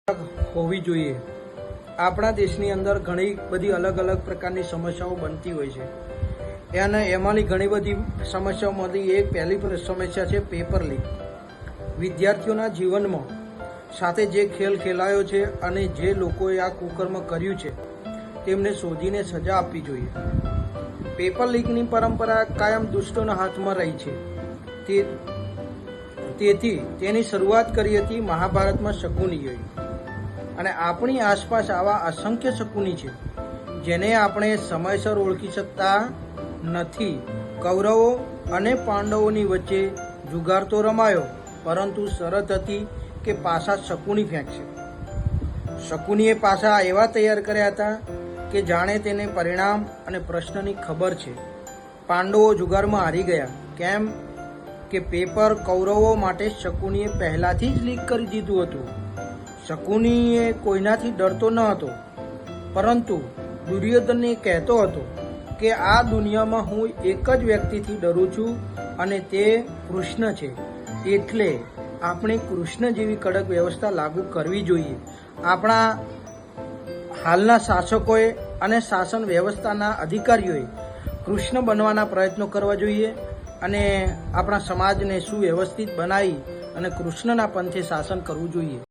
હોવી જોઈએ। આપણા દેશની અંદર ઘણી બધી અલગ અલગ પ્રકારની સમસ્યાઓ બનતી હોય છે અને એમાંની ઘણી બધી સમસ્યાઓમાંથી એક પહેલી સમસ્યા છે પેપર લીક। વિદ્યાર્થીઓના જીવનમાં સાથે જે ખેલ ખેલાયો છે અને જે લોકોએ આ કુકર્મ કર્યું છે તેમને શોધીને સજા આપવી જોઈએ। પેપર લીકની પરંપરા કાયમ દુષ્ટોના હાથમાં રહી છે, તેથી તેની શરૂઆત કરી હતી મહાભારતમાં શકુનીએ। અને આપણી આસપાસ આવા અસંખ્ય શકુની છે જેને આપણે સમયસર ઓળખી શકતા નથી। કૌરવો અને પાંડવોની વચ્ચે જુગાર તો રમાયો, પરંતુ શરત હતી કે પાસા શકુની ફેંકશે। શકુનીએ પાસા એવા તૈયાર કર્યા હતા કે જાણે તેને પરિણામ અને પ્રશ્નની ખબર છે। પાંડવો જુગારમાં હારી ગયા, કેમ કે પેપર કૌરવો માટે શકુનીએ પહેલાથી જ લીક કરી દીધું હતું। શકુનીએ કોઈનાથી ડરતો ન હતો, પરંતુ દુર્યોધનને કહેતો હતો કે આ દુનિયામાં હું એક જ વ્યક્તિથી ડરું છું અને તે કૃષ્ણ છે, એટલે આપણે કૃષ્ણ જેવી કડક વ્યવસ્થા લાગુ કરવી જોઈએ। આપણા હાલના શાસકોએ અને શાસન વ્યવસ્થાના અધિકારીઓએ કૃષ્ણ બનવાના પ્રયત્નો કરવા જોઈએ અને આપણા સમાજને સુવ્યવસ્થિત બનાવી અને કૃષ્ણના પંથે શાસન કરવું જોઈએ।